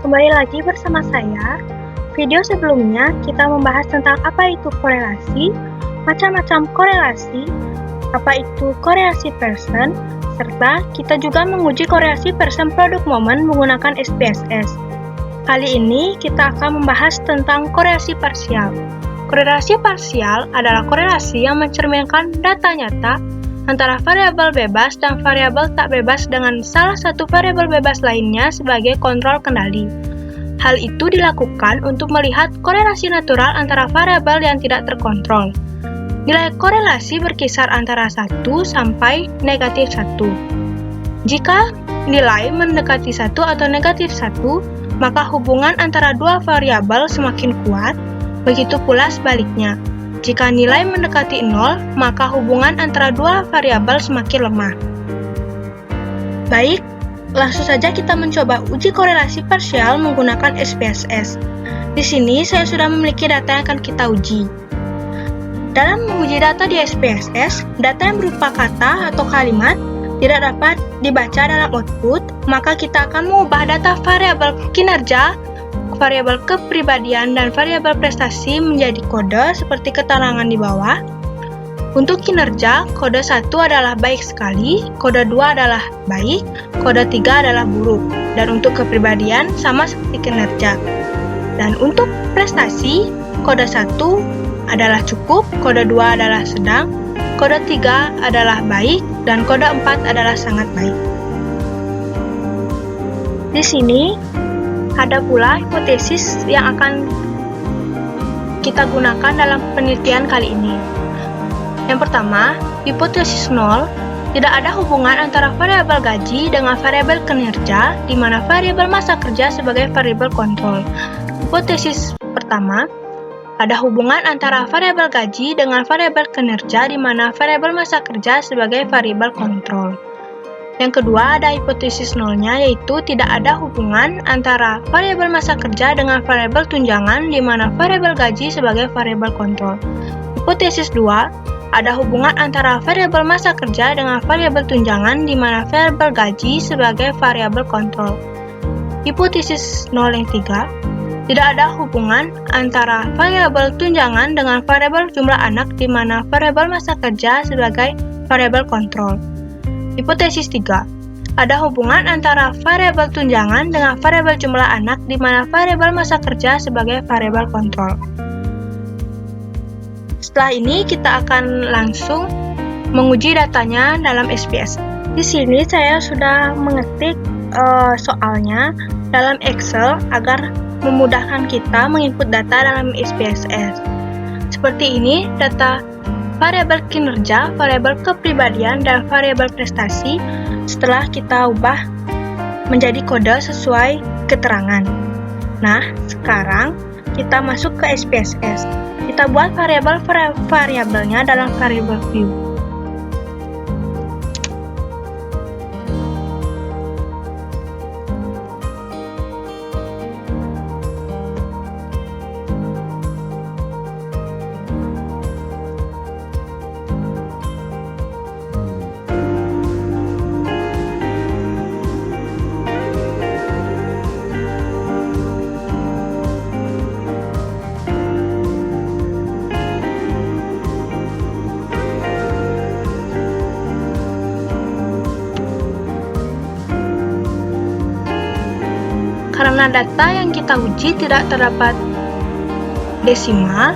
kembali lagi bersama saya. Video sebelumnya kita membahas tentang apa itu korelasi, macam-macam korelasi, apa itu korelasi Pearson, serta kita juga menguji korelasi Pearson produk momen menggunakan SPSS. Kali ini kita akan membahas tentang korelasi parsial. Korelasi parsial adalah korelasi yang mencerminkan data nyata antara variabel bebas dan variabel tak bebas dengan salah satu variabel bebas lainnya sebagai kontrol kendali. Hal itu dilakukan untuk melihat korelasi natural antara variabel yang tidak terkontrol. Nilai korelasi berkisar antara 1 sampai negatif 1. Jika nilai mendekati 1 atau negatif 1, maka hubungan antara dua variabel semakin kuat, begitu pula sebaliknya. Jika nilai mendekati 0, maka hubungan antara dua variabel semakin lemah. Baik, langsung saja kita mencoba uji korelasi parsial menggunakan SPSS. Di sini saya sudah memiliki data yang akan kita uji. Dalam menguji data di SPSS, data yang berupa kata atau kalimat tidak dapat dibaca dalam output, maka kita akan mengubah data variabel kinerja, variabel kepribadian, dan variabel prestasi menjadi kode seperti keterangan di bawah. Untuk kinerja, kode 1 adalah baik sekali, kode 2 adalah baik, kode 3 adalah buruk, dan untuk kepribadian sama seperti kinerja. Dan untuk prestasi, kode 1 adalah cukup, kode 2 adalah sedang, kode 3 adalah baik, dan kode 4 adalah sangat baik. Di sini ada pula hipotesis yang akan kita gunakan dalam penelitian kali ini. Yang pertama, hipotesis 0, tidak ada hubungan antara variabel gaji dengan variabel kinerja, di mana variabel masa kerja sebagai variabel kontrol. Hipotesis pertama, ada hubungan antara variabel gaji dengan variabel kinerja, di mana variabel masa kerja sebagai variabel kontrol. Yang kedua, ada hipotesis nolnya, yaitu tidak ada hubungan antara variabel masa kerja dengan variabel tunjangan, di mana variabel gaji sebagai variabel kontrol. Hipotesis 2, ada hubungan antara variabel masa kerja dengan variabel tunjangan, di mana variabel gaji sebagai variabel kontrol. Hipotesis 0 yang 3, tidak ada hubungan antara variabel tunjangan dengan variabel jumlah anak, di mana variabel masa kerja sebagai variabel kontrol. Hipotesis 3, ada hubungan antara variabel tunjangan dengan variabel jumlah anak, di mana variabel masa kerja sebagai variabel kontrol. Setelah ini kita akan langsung menguji datanya dalam SPSS. Di sini saya sudah mengetik soalnya dalam Excel agar memudahkan kita menginput data dalam SPSS. Seperti ini data variabel kinerja, variabel kepribadian, dan variabel prestasi setelah kita ubah menjadi kode sesuai keterangan. Nah, sekarang kita masuk ke SPSS. Kita buat variabelnya dalam variabel view. Karena data yang kita uji tidak terdapat desimal,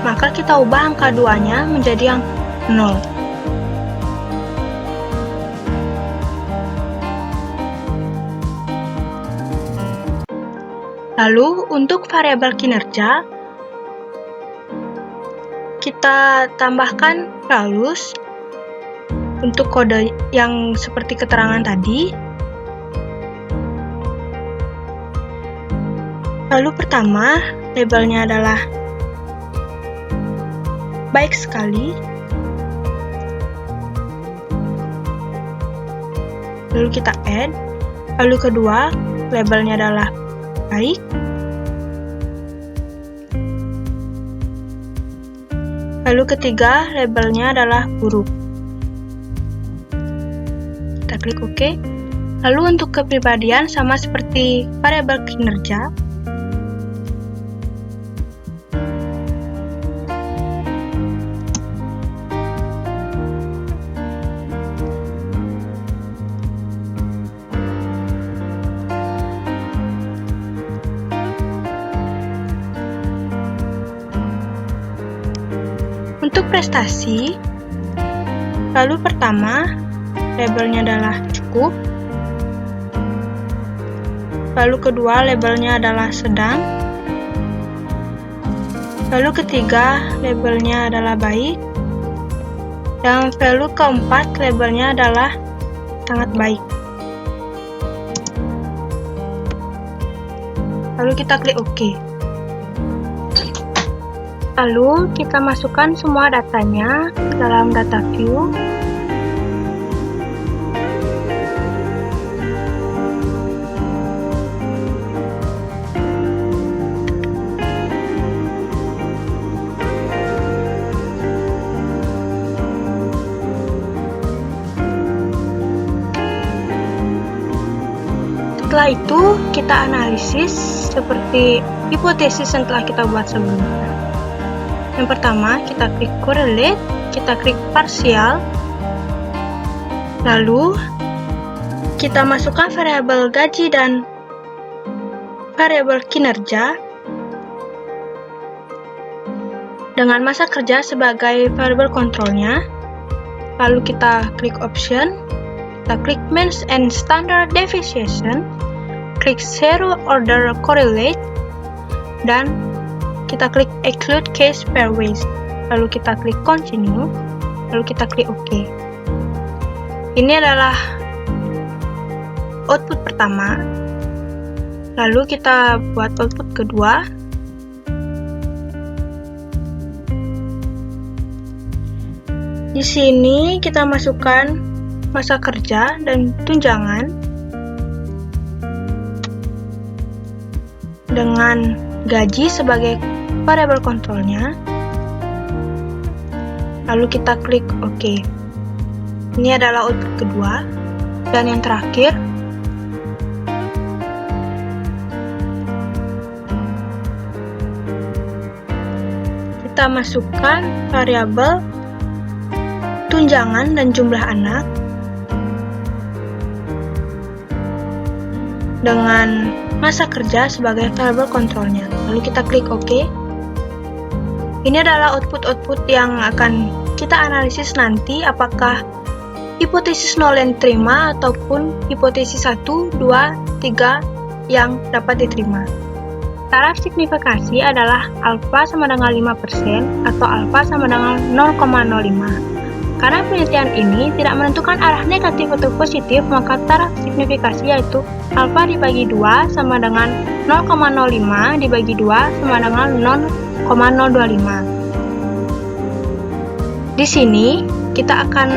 maka kita ubah angka 2-nya menjadi yang 0. Lalu untuk variabel kinerja, kita tambahkan values untuk kode yang seperti keterangan tadi. Lalu pertama, labelnya adalah baik sekali. Lalu kita add. Lalu kedua, labelnya adalah baik. Lalu ketiga, labelnya adalah buruk. Kita klik OK. Lalu untuk kepribadian sama seperti variabel kinerja. Untuk prestasi, lalu pertama, labelnya adalah cukup. Lalu kedua, labelnya adalah sedang. Lalu ketiga, labelnya adalah baik. Dan lalu keempat, labelnya adalah sangat baik. Lalu kita klik OK. Lalu kita masukkan semua datanya ke dalam data view. Setelah itu kita analisis seperti hipotesis yang telah kita buat sebelumnya. Yang pertama, kita klik correlate, kita klik partial, lalu kita masukkan variabel gaji dan variabel kinerja dengan masa kerja sebagai variabel kontrolnya. Lalu kita klik option, kita klik mean and standard deviation, klik zero order correlate, dan kita klik exclude case pairwise. Lalu kita klik continue, lalu kita klik OK. Ini adalah output pertama. Lalu kita buat output kedua. Di sini kita masukkan masa kerja dan tunjangan dengan gaji sebagai variabel kontrolnya. Lalu kita klik OK. Ini adalah output kedua. Dan yang terakhir, kita masukkan variabel tunjangan dan jumlah anak dengan masa kerja sebagai variabel kontrolnya. Lalu kita klik OK. Ini adalah output-output yang akan kita analisis nanti, apakah hipotesis 0 yang diterima ataupun hipotesis 1, 2, 3 yang dapat diterima. Taraf signifikasi adalah alfa sama dengan 5% atau alfa sama dengan 0,05. Karena penelitian ini tidak menentukan arah negatif atau positif, maka taraf signifikasi yaitu alfa dibagi 2 sama dengan 0,05 dibagi 2 sama dengan 0,025. Di sini kita akan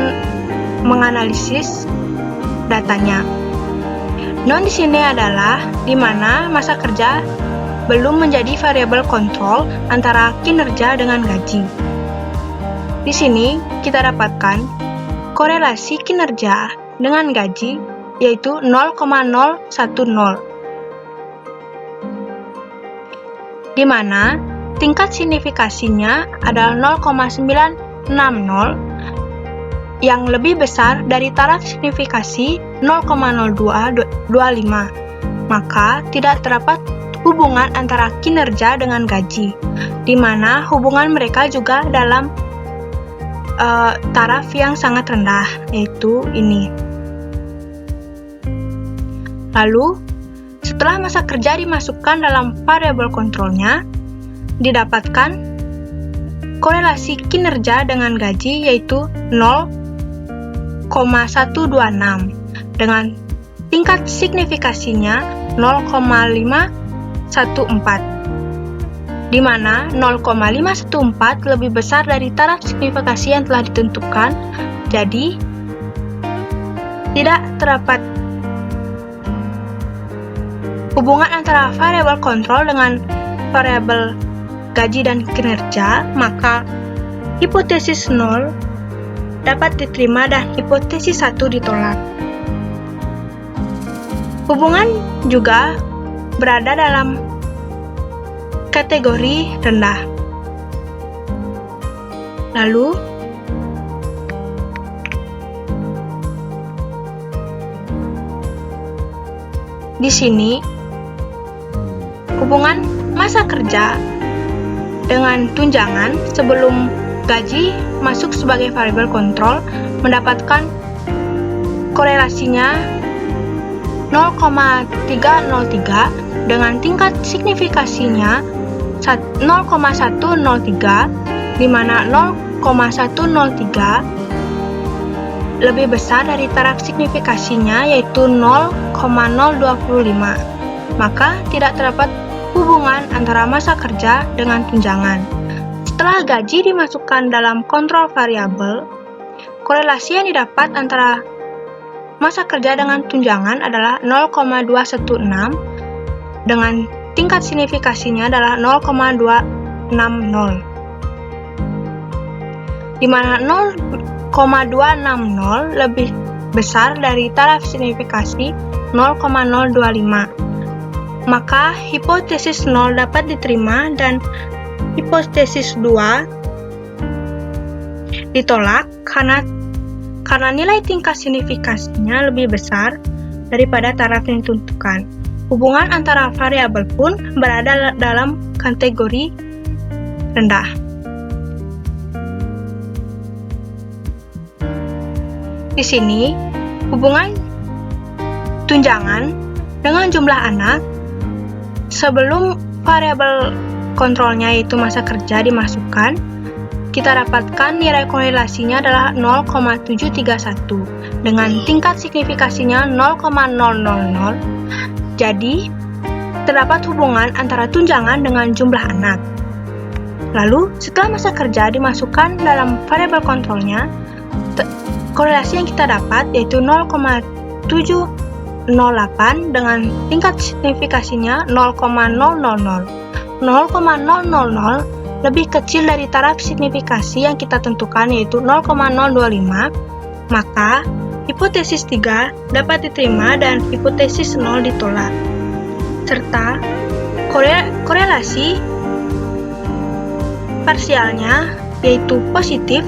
menganalisis datanya. Non di sini adalah di mana masa kerja belum menjadi variabel kontrol antara kinerja dengan gaji. Di sini kita dapatkan korelasi kinerja dengan gaji yaitu 0,010, di mana tingkat signifikasinya adalah 0,960 yang lebih besar dari taraf signifikasi 0,0225. Maka tidak terdapat hubungan antara kinerja dengan gaji, di mana hubungan mereka juga dalam taraf yang sangat rendah, yaitu ini. Lalu, setelah masa kerja dimasukkan dalam variabel kontrolnya, didapatkan korelasi kinerja dengan gaji yaitu 0,126 dengan tingkat signifikasinya 0,514, di mana 0,514 lebih besar dari taraf signifikasi yang telah ditentukan. Jadi, tidak terdapat hubungan antara variabel kontrol dengan variabel gaji dan kinerja, maka hipotesis 0 dapat diterima dan hipotesis 1 ditolak. Hubungan juga berada dalam kategori rendah. Lalu, di sini hubungan masa kerja dengan tunjangan sebelum gaji masuk sebagai variabel kontrol mendapatkan korelasinya 0,303 dengan tingkat signifikasinya 0,103, di mana 0,103 lebih besar dari taraf signifikasinya yaitu 0,025. Maka tidak terdapat hubungan antara masa kerja dengan tunjangan. Setelah gaji dimasukkan dalam kontrol variabel, korelasi yang didapat antara masa kerja dengan tunjangan adalah 0,216 dengan tingkat signifikasinya adalah 0,260. Di mana 0,260 lebih besar dari taraf signifikasi 0,025. Maka hipotesis 0 dapat diterima dan hipotesis 2 ditolak karena nilai tingkat signifikasinya lebih besar daripada taraf yang ditentukan. Hubungan antara variabel pun berada dalam kategori rendah. Di sini, hubungan tunjangan dengan jumlah anak sebelum variabel kontrolnya yaitu masa kerja dimasukkan, kita dapatkan nilai korelasinya adalah 0,731 dengan tingkat signifikasinya 0,000. Jadi, terdapat hubungan antara tunjangan dengan jumlah anak. Lalu, setelah masa kerja dimasukkan dalam variabel kontrolnya, korelasi yang kita dapat yaitu 0,708 dengan tingkat signifikasinya 0,000. 0,000 lebih kecil dari taraf signifikasi yang kita tentukan yaitu 0,025, maka hipotesis 3 dapat diterima dan hipotesis 0 ditolak. Serta korelasi parsialnya yaitu positif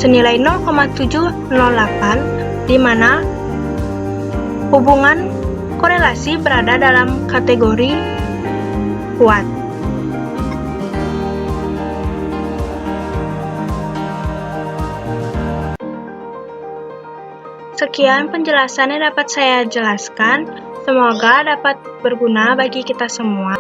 senilai 0,708, di mana hubungan korelasi berada dalam kategori kuat. Sekian penjelasan yang dapat saya jelaskan. Semoga dapat berguna bagi kita semua.